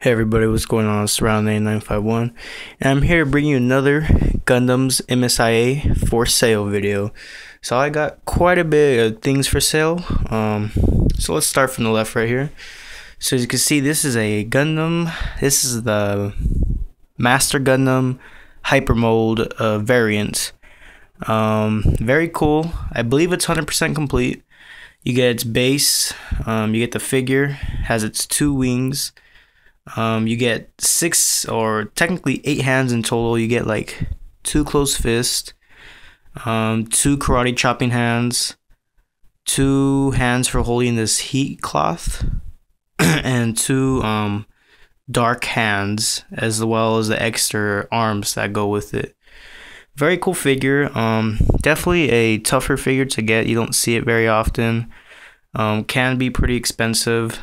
Hey everybody, what's going on? It's Surround8951, and I'm here to bring you another Gundam's MSIA for sale video. So I got quite a bit of things for sale. So let's start from the left right here. So as you can see, this is a Gundam. This is the Master Gundam Hyper Mold variant. Very cool. I believe it's 100% complete. You get its base. You get the figure. Has its two wings. You get 6 or technically 8 hands in total. You get like 2 closed fists, 2 karate chopping hands, 2 hands for holding this heat cloth, and 2 dark hands, as well as the extra arms that go with it. Very cool figure. Definitely a tougher figure to get. You don't see it very often. Can be pretty expensive.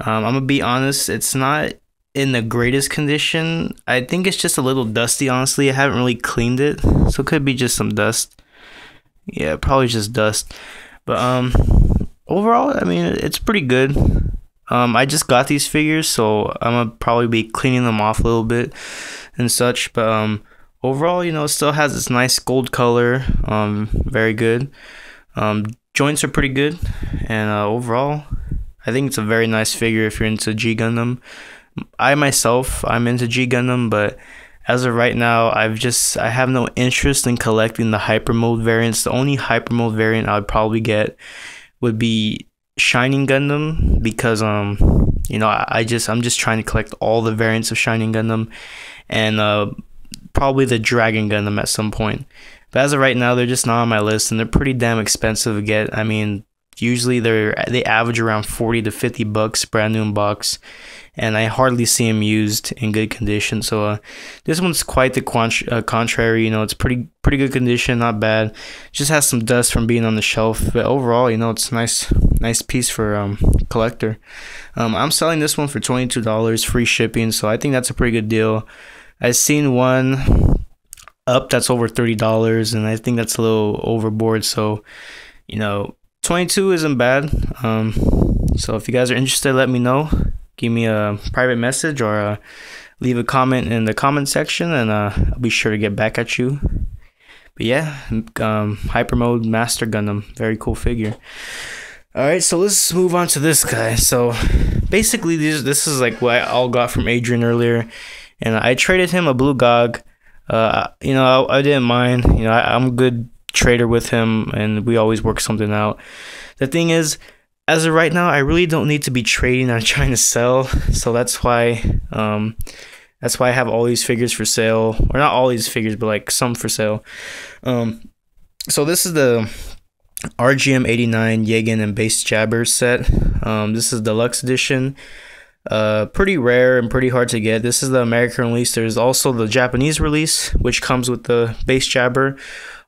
I'm gonna be honest, it's not in the greatest condition. I think it's just a little dusty, honestly. I haven't really cleaned it, so it could be just some dust. Yeah, probably just dust. But overall, I mean, it's pretty good. I just got these figures, so I'm gonna probably be cleaning them off a little bit and such. But overall, you know, it still has this nice gold color. Very good. Joints are pretty good, and overall, I think it's a very nice figure if you're into G Gundam. I'm into G Gundam, but as of right now, I have no interest in collecting the hyper mode variants. The only hyper mode variant I would probably get would be Shining Gundam, because you know, I'm just trying to collect all the variants of Shining Gundam, and probably the Dragon Gundam at some point. But as of right now, they're just not on my list, and they're pretty damn expensive to get. I mean, usually they average around 40 to 50 bucks brand new in box, and I hardly see them used in good condition. So this one's quite the contrary. You know, it's pretty good condition, not bad. Just has some dust from being on the shelf, but overall, you know, it's nice piece for collector. I'm selling this one for $22, free shipping, so I think that's a pretty good deal. I've seen one up that's over $30, and I think that's a little overboard. So, you know, 22 isn't bad. So if you guys are interested, let me know. Give me a private message, or leave a comment in the comment section, and I'll be sure to get back at you. But yeah, Hyper Mode Master Gundam, very cool figure. Alright, so let's move on to this guy. So basically, this is like what I all got from Adrian earlier, and I traded him a Blue Gogg. You know, I didn't mind. You know, I'm a good trader with him, and we always work something out. The thing is, as of right now, I really don't need to be trading or trying to sell, so that's why I have all these figures for sale, or not all these figures, but like some for sale. So this is the RGM 89 Jegan Base Jabber set. This is deluxe edition. Pretty rare and pretty hard to get. This is the American release. There's also the Japanese release, which comes with the base jabber,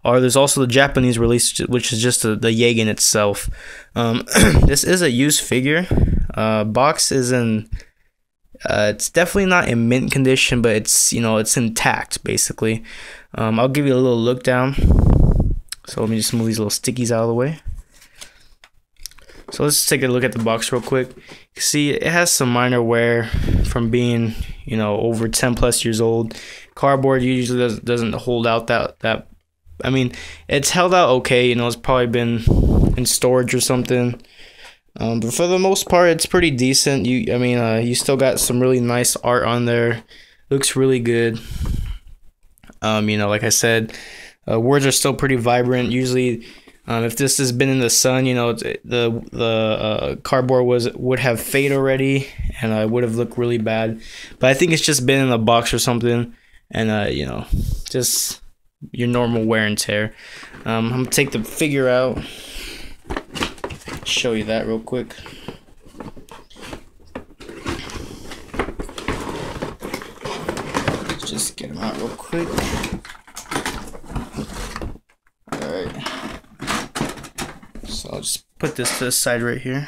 or there's also the Japanese release, which is just the Jegan itself. This is a used figure. Box is in it's definitely not in mint condition, but it's, you know, it's intact basically. I'll give you a little look down. So let me just move these little stickies out of the way. So let's take a look at the box real quick. You can see it has some minor wear from being, you know, over 10 plus years old. Cardboard usually doesn't hold out that. I mean, it's held out okay. You know, it's probably been in storage or something. But for the most part, it's pretty decent. You still got some really nice art on there. Looks really good. You know, like I said, words are still pretty vibrant. Usually, if this has been in the sun, you know, the cardboard would have faded already, and it would have looked really bad. But I think it's just been in a box or something, and you know, just your normal wear and tear. I'm gonna take the figure out, show you that real quick. Let's just get him out real quick. Alright. So I'll just put this to the side right here.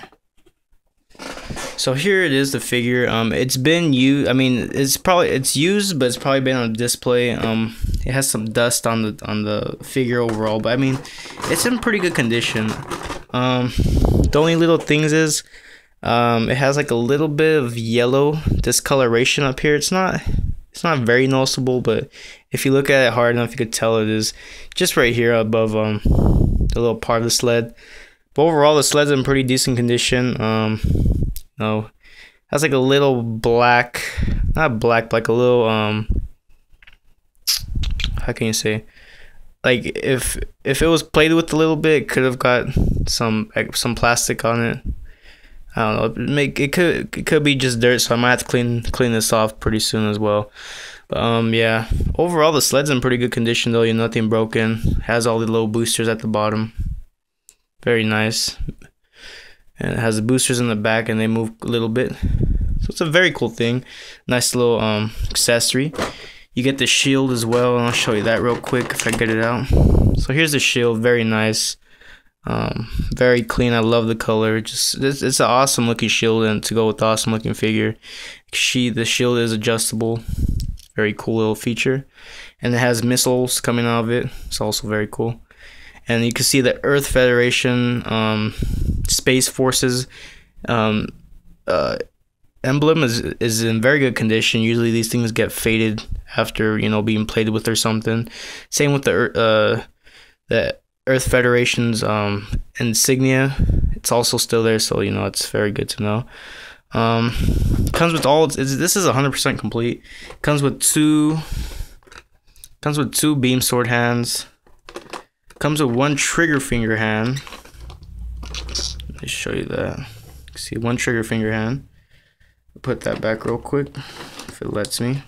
So here it is, the figure. It's been used. I mean, it's used, but it's probably been on display. It has some dust on the figure overall, but I mean, it's in pretty good condition. The only little things is It has like a little bit of yellow discoloration up here. It's not very noticeable, but if you look at it hard enough, you could tell it is just right here above the little part of the sled. But overall, the sled's in pretty decent condition. Has like a little black, not black, but like a little how can you say? Like if it was played with a little bit, it could have got some plastic on it. I don't know. It could be just dirt, so I might have to clean this off pretty soon as well. But yeah, overall the sled's in pretty good condition though. Nothing broken. Has all the little boosters at the bottom. Very nice. And it has the boosters in the back, and they move a little bit. So it's a very cool thing. Nice little accessory. You get the shield as well, and I'll show you that real quick if I get it out. So here's the shield. Very nice. Very clean. I love the color. Just it's an awesome looking shield, and to go with the awesome looking figure, the shield is adjustable. Very cool little feature, and it has missiles coming out of it. It's also very cool. And you can see the Earth Federation Space Forces emblem is in very good condition. Usually these things get faded after being played with or something. Same with the Earth Federation's insignia. It's also still there, so it's very good to know. Comes with this is 100% complete. Comes with two beam sword hands. Comes with one trigger finger hand. Let me show you that. See, one trigger finger hand. Put that back real quick if it lets me.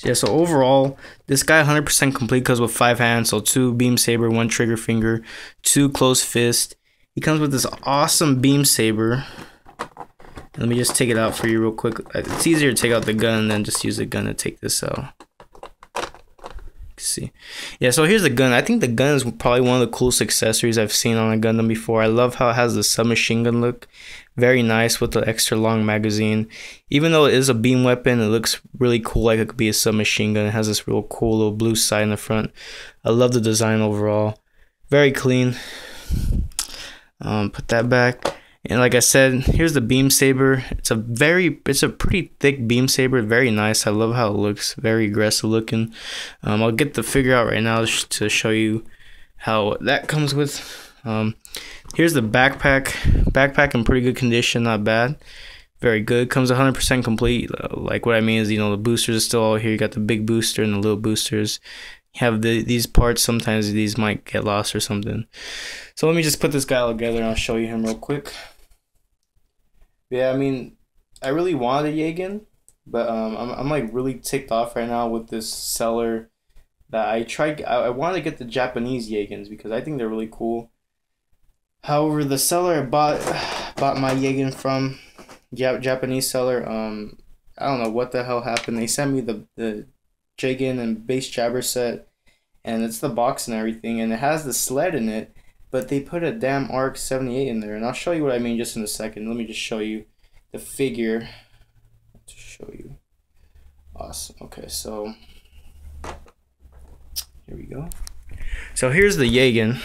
Yeah, so overall, this guy 100% complete comes with 5 hands, so 2 beam saber, 1 trigger finger, 2 closed fist. He comes with this awesome beam saber. Let me just take it out for you real quick. It's easier to take out the gun than just use the gun to take this out. See, yeah, so here's the gun. I think the gun is probably one of the coolest accessories I've seen on a Gundam before. I love how it has the submachine gun look. Very nice with the extra long magazine. Even though it is a beam weapon, it looks really cool, like it could be a submachine gun. It has this real cool little blue sight in the front. I love the design overall. Very clean. Put that back. And like I said, here's the beam saber. It's a pretty thick beam saber. Very nice. I love how it looks. Very aggressive looking. I'll get the figure out right now to show you how that comes with. Here's the backpack. Backpack in pretty good condition. Not bad. Very good. Comes 100% complete. Like what I mean is, the boosters are still all here. You got the big booster and the little boosters. You have these parts. Sometimes these might get lost or something. So let me just put this guy all together and I'll show you him real quick. Yeah, I mean, I really wanted a Jegan, but I'm like really ticked off right now with this seller that I wanted to get the Japanese Jegans because I think they're really cool. However, the seller I bought my Jegan from, Japanese seller, I don't know what the hell happened. They sent me the Jegan and base jabber set, and it's the box and everything, and it has the sled in it. But they put a damn ARC 78 in there, and I'll show you what I mean just in a second. Let me just show you the figure to show you. Awesome. Okay, so here we go. So here's the Jegan.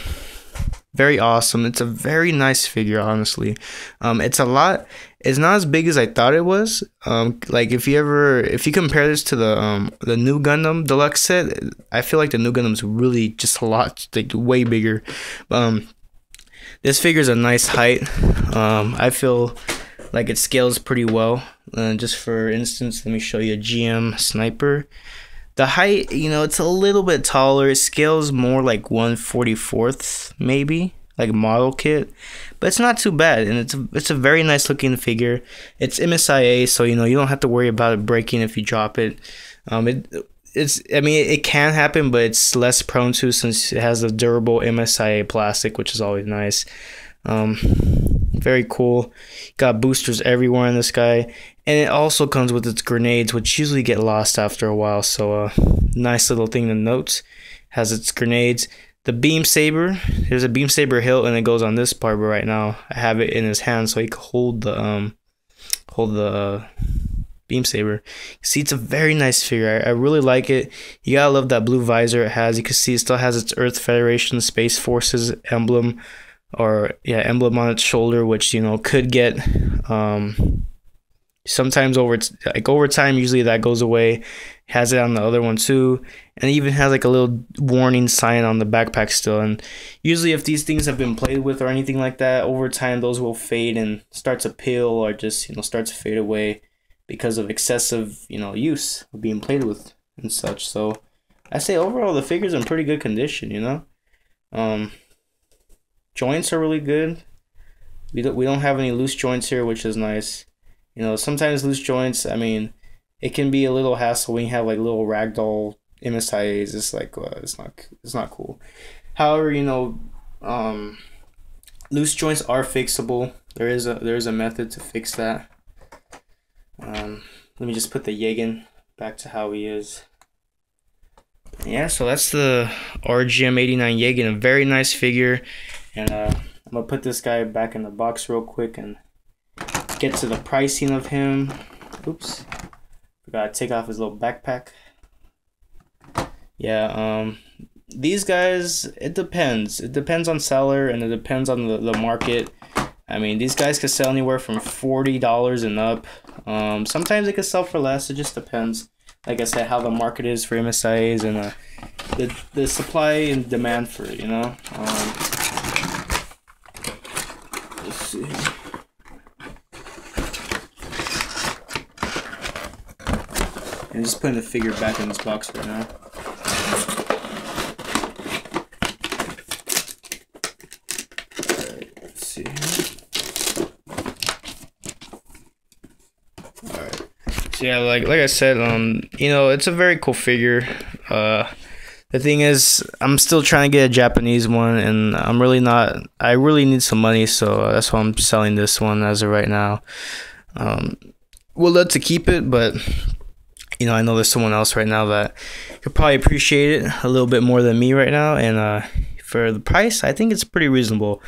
Very awesome. It's a very nice figure, honestly. It's not as big as I thought it was. Like if you compare this to the new Gundam deluxe set, I feel like the new Gundam's really just a lot, like way bigger. This figure's a nice height. I feel like it scales pretty well. Just for instance, let me show you a GM sniper. The height, it's a little bit taller. It scales more like 1/44, maybe, like model kit, but it's not too bad, and it's a very nice looking figure. It's MSIA, so you don't have to worry about it breaking if you drop it. I mean, it can happen, but it's less prone to since it has a durable MSIA plastic, which is always nice. Very cool. Got boosters everywhere in this guy, and it also comes with its grenades, which usually get lost after a while. So nice little thing to note. Has its grenades. The beam saber. There's a beam saber hilt, and it goes on this part. But right now, I have it in his hand, so he can hold the beam saber. See, it's a very nice figure. I really like it. You gotta love that blue visor it has. You can see it still has its Earth Federation Space Forces emblem, or yeah, emblem on its shoulder, which you know could get sometimes over time. Usually that goes away. Has it on the other one too, and it even has like a little warning sign on the backpack still. And usually if these things have been played with or anything like that, over time those will fade and start to peel, or just start to fade away because of excessive use of being played with and such. So I say overall the figure's in pretty good condition. Joints are really good. We don't have any loose joints here, which is nice. Sometimes loose joints, I mean, it can be a little hassle when you have like little ragdoll MSIAs. It's like it's not cool. However, loose joints are fixable. There is a method to fix that. Let me just put the Jegan back to how he is. Yeah, so that's the RGM89 Jegan, a very nice figure. And I'm gonna put this guy back in the box real quick and get to the pricing of him. Oops. Forgot to take off his little backpack. Yeah, these guys, it depends. It depends on seller, and it depends on the market. I mean, these guys could sell anywhere from $40 and up. Sometimes they could sell for less. It just depends. Like I said, how the market is for MSIAs and the supply and demand for it. Let's see. I'm just putting the figure back in this box right now. Alright, let's see here. Alright. So yeah, like I said, it's a very cool figure. The thing is, I'm still trying to get a Japanese one, and I really need some money, so that's why I'm selling this one as of right now. We'll love to keep it, but I know there's someone else right now that could probably appreciate it a little bit more than me right now, and for the price, I think it's pretty reasonable.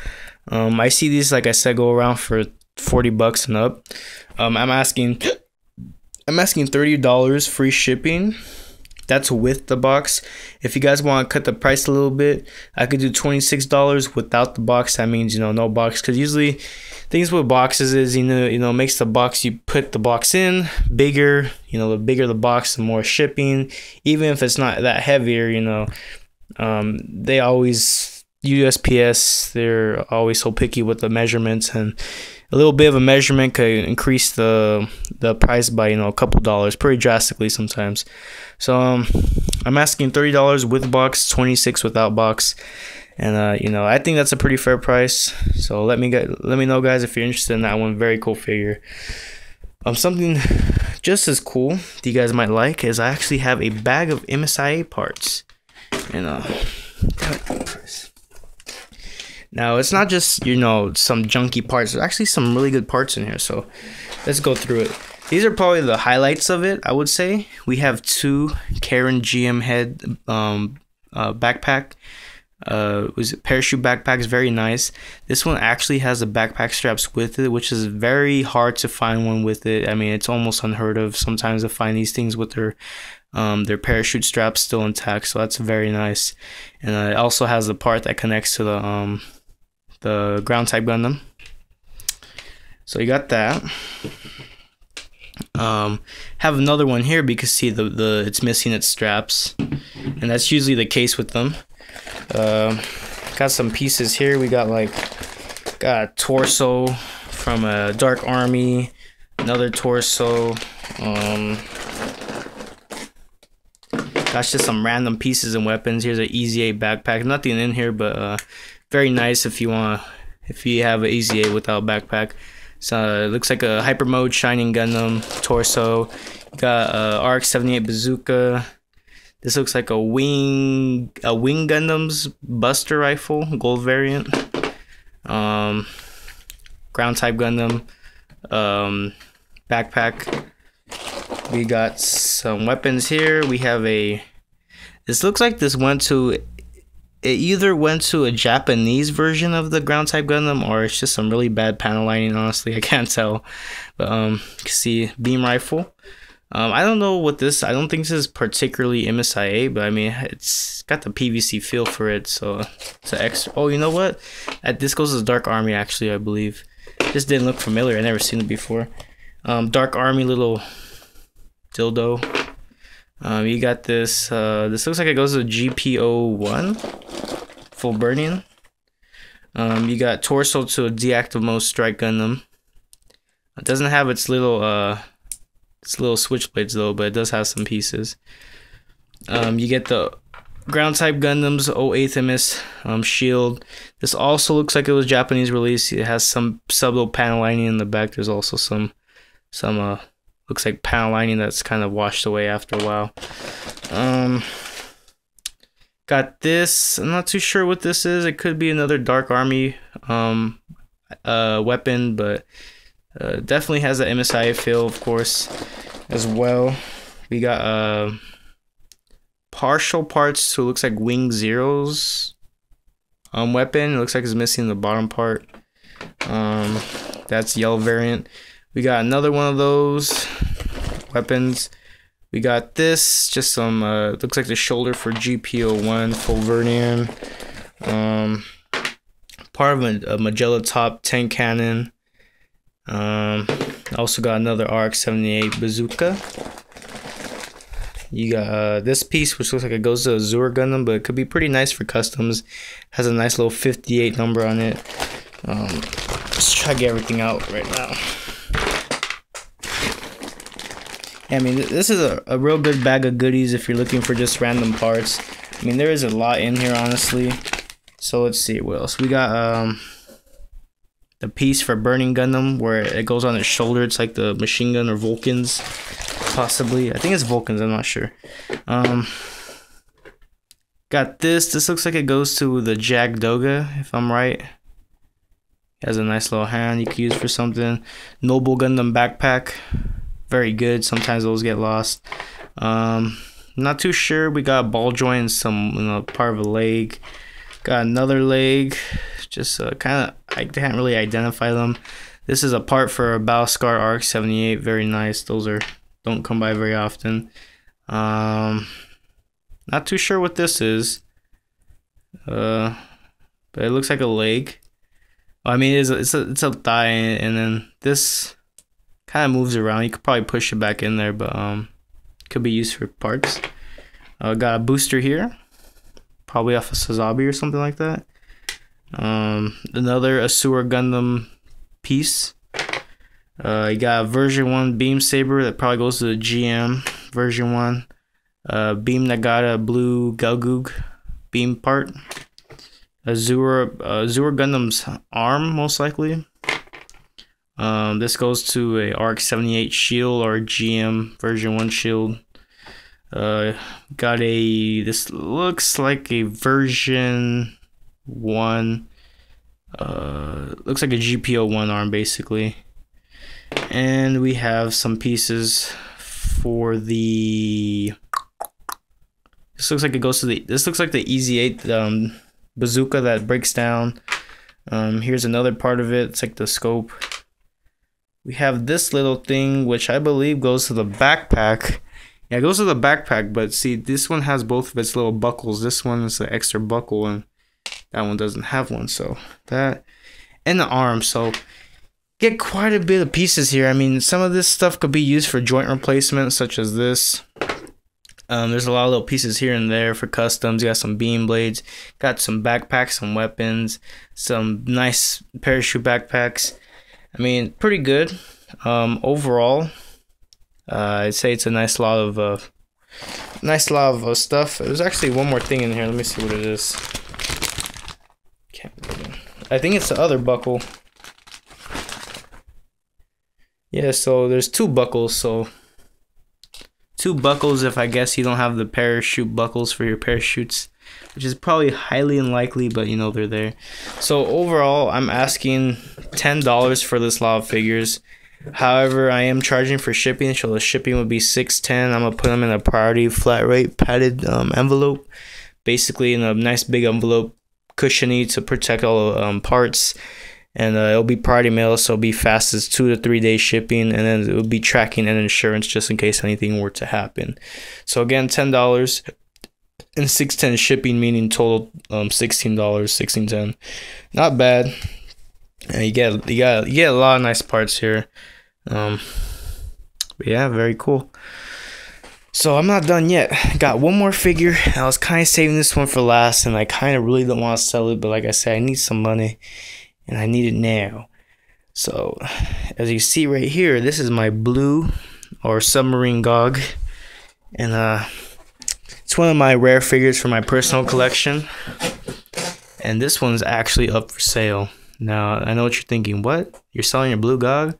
I see these, like I said, go around for $40 and up. I'm asking $30 free shipping. That's with the box. If you guys want to cut the price a little bit, I could do $26 without the box. That means no box, because usually things with boxes is makes the box, you put the box in bigger. The bigger the box, the more shipping. Even if it's not that heavier, they always, USPS, they're always so picky with the measurements, and a little bit of a measurement could increase the price by a couple dollars pretty drastically sometimes. So I'm asking $30 with box, $26 without box, and I think that's a pretty fair price. So let me know, guys, if you're interested in that one. Very cool figure. Something just as cool that you guys might like is I actually have a bag of MSIA parts, and now it's not just some junky parts. There's actually some really good parts in here, so let's go through it. These are probably the highlights of it, I would say. We have two Karen GM head backpack. Was it parachute backpacks? Very nice. This one actually has the backpack straps with it, which is very hard to find one with it. I mean, it's almost unheard of sometimes to find these things with their parachute straps still intact. So that's very nice. And it also has the part that connects to the ground type Gundam. So you got that. Have another one here because see it's missing its straps, and that's usually the case with them. Got some pieces here. We got a torso from a Dark Army, another torso. That's just some random pieces and weapons. Here's an EZA backpack. Nothing in here, but very nice if you have an EZA without backpack. So it looks like a hyper mode Shining Gundam torso. You got RX-78 bazooka. This looks like a wing Gundam's Buster rifle, gold variant. Ground type Gundam backpack. We got some weapons here. We have this looks like this went to it either went to a Japanese version of the ground type Gundam, or it's just some really bad panel lining. Honestly, I can't tell. But you can see beam rifle. I don't know what this. I don't think this is particularly MSIA, but I mean it's got the PVC feel for it, so it's an extra. Oh, you know what? This goes to the Dark Army actually, I believe. This didn't look familiar. I never seen it before. Dark Army little dildo. You got this. This looks like it goes to GPO1, full burning. You got torso to a deactive mode strike Gundam. It doesn't have its little switchblades though, but it does have some pieces. You get the ground type Gundam's 08th MS shield. This also looks like it was Japanese release. It has some subtle panel lining in the back. There's also some looks like panel lining that's kind of washed away after a while. Got this. I'm not too sure what this is. It could be another Dark Army weapon, but definitely has the MSIA feel, of course, as well. We got partial parts to looks like Wing Zero's weapon. It looks like it's missing the bottom part. That's yellow variant. We got another one of those weapons. We got this, just some looks like the shoulder for GPO1 full vernier. Part of a Magella top tank cannon. Also got another RX-78 bazooka. You got this piece, which looks like it goes to Azure Gundam, but it could be pretty nice for customs. Has a nice little 58 number on it. Let's try to get everything out right now. I mean, this is a real good bag of goodies if you're looking for just random parts. I mean, there is a lot in here, honestly. So let's see what else. We got the piece for Burning Gundam, where it goes on its shoulder. It's like the machine gun or Vulcans, possibly. I think it's Vulcans, I'm not sure. Got this. This looks like it goes to the Jagdoga, if I'm right. It has a nice little hand you can use for something. Noble Gundam backpack. Very good. Sometimes those get lost. Not too sure. We got a ball joint and some part of a leg. Got another leg. Just kind of, I can't really identify them. This is a part for a Battlescar RX-78. Very nice. Those don't come by very often. Not too sure what this is. But it looks like a leg. Well, I mean, it's a thigh, and then this kind of moves around. You could probably push it back in there, but could be used for parts. Got a booster here, probably off of Sazabi or something like that. Another Asura Gundam piece. You got a version 1 beam saber that probably goes to the GM version 1. Beam Nagata Blue Gogg beam part. Azure Gundam's arm, most likely. This goes to a RX-78 shield or GM version 1 shield. Got this looks like a version 1. Looks like a GPO1 arm basically. And we have some pieces for the. This looks like it goes to the. This looks like the Easy 8 bazooka that breaks down. Here's another part of it. It's like the scope. We have this little thing, which I believe goes to the backpack. Yeah, it goes to the backpack, but see, this one has both of its little buckles. This one is an extra buckle, and that one doesn't have one. So that, and the arm. So get quite a bit of pieces here. I mean, some of this stuff could be used for joint replacement, such as this. There's a lot of little pieces here and there for customs. You got some beam blades, got some backpacks, some weapons, some nice parachute backpacks. I mean, pretty good. Overall, I'd say it's a nice lot of stuff. There's actually one more thing in here. Let me see what it is. I think it's the other buckle. Yeah, so there's 2 buckles. So 2 buckles if I guess you don't have the parachute buckles for your parachutes, which is probably highly unlikely, but you know they're there. So overall, I'm asking $10 for this lot of figures. However, I am charging for shipping, so the shipping would be $610. I'm gonna put them in a priority flat rate padded envelope. basically in a nice big envelope, cushiony to protect all parts. And it'll be priority mail, so it'll be fast as 2 to 3 days shipping, and then it'll be tracking and insurance just in case anything were to happen. So again, $10 and $6.10 shipping, meaning total $16, $16.10. Not bad. And you get a lot of nice parts here. But yeah, very cool. So I'm not done yet. Got one more figure. I was kind of saving this one for last, and I kind of really don't want to sell it, but like I said, I need some money. And I need it now. So, as you see right here, this is my blue or submarine Gogg. And it's one of my rare figures for my personal collection. And this one's actually up for sale. Now, I know what you're thinking. What? You're selling your Blue Gogg?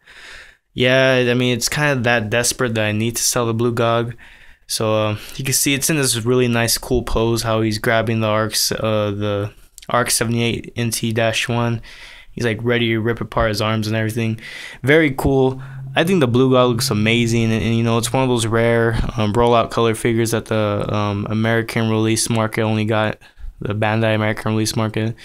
Yeah, I mean, it's kind of that desperate that I need to sell the Blue Gogg. So, you can see it's in this really nice, cool pose, how he's grabbing the ARC 78 NT-1. He's like ready to rip apart his arms and everything. Very cool. I think the Blue Gogg looks amazing, and you know, it's one of those rare rollout color figures that the American release market only got. The Bandai American release market.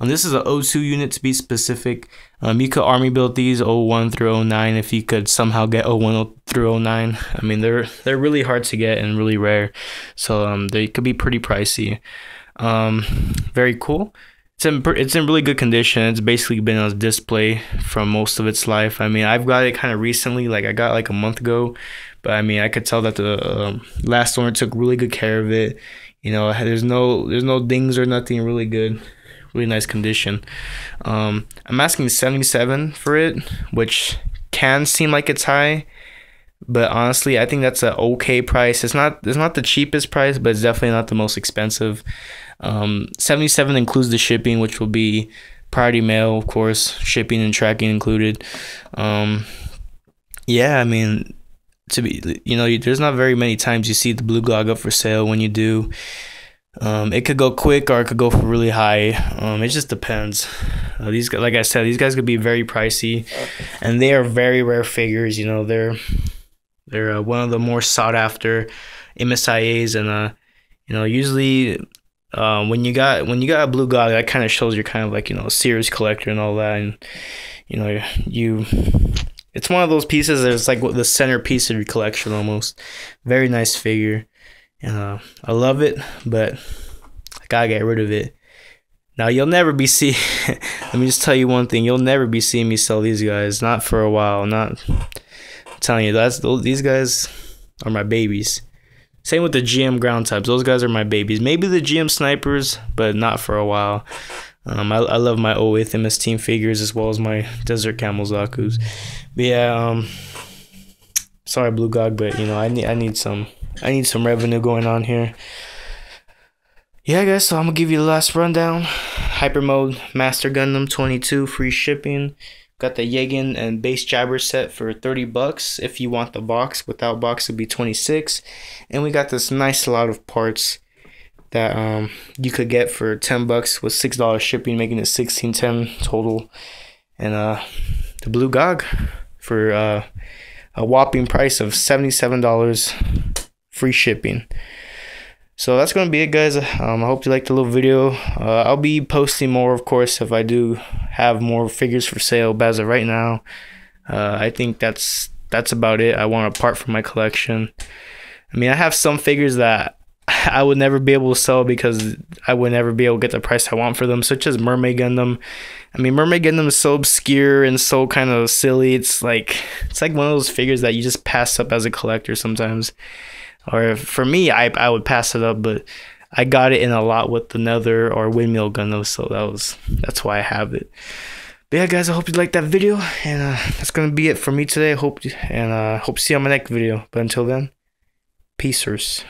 This is an O2 unit to be specific. You could army build these 01 through 09 if you could somehow get 01 through 09. I mean, they're really hard to get and really rare, so they could be pretty pricey. Very cool. It's in really good condition. It's basically been on display for most of its life. I mean, I've got it kind of recently, like I got like a month ago, but I mean, I could tell that the last owner took really good care of it. You know, there's no dings or nothing. Really good, really nice condition. I'm asking $77 for it, which can seem like it's high, but honestly, I think that's an okay price. It's not the cheapest price, but it's definitely not the most expensive. $77 includes the shipping, which will be priority mail, of course, shipping and tracking included. Yeah, I mean, there's not very many times you see the Blue Gogg up for sale. When you do, it could go quick or it could go for really high. It just depends. These guys, like I said, these guys could be very pricey, and they are very rare figures. You know, they're one of the more sought after MSIAs, and usually when you got a Blue Gogg, that kind of shows you're kind of like, a serious collector and all that, and it's one of those pieces that's like the centerpiece of your collection almost. Very nice figure, and I love it, but I gotta get rid of it. Now you'll never be let me just tell you one thing, you'll never be seeing me sell these guys, not for a while. I'm telling you, these guys are my babies. Same with the GM ground types. Those guys are my babies. Maybe the GM snipers, but not for a while. I love my 08th MS Team figures as well as my Desert Camel Zaku's. But yeah, sorry Blue Gogg, but I need some revenue going on here. Yeah, guys. So I'm gonna give you the last rundown. Hyper Mode Master Gundam 22, free shipping. Got the Jegan Base Jabber set for $30. If you want the box, without box it'd be $26. And we got this nice lot of parts that you could get for $10 with $6 shipping, making it $16.10 total. And the Blue Gogg for a whopping price of $77, free shipping. So that's going to be it, guys. I hope you liked the little video. I'll be posting more, of course, if I do have more figures for sale. But as of right now, I think that's about it. I want a part from my collection. I mean, I have some figures that I would never be able to sell because I would never be able to get the price I want for them, such as Mermaid Gundam. I mean, Mermaid Gundam is so obscure and so kind of silly. It's like one of those figures that you just pass up as a collector sometimes. Or for me, I would pass it up, but I got it in a lot with the Nether or Windmill Gundam, so that's why I have it. But yeah, guys, I hope you liked that video, and that's gonna be it for me today. Hope to see you on my next video. But until then, peacers.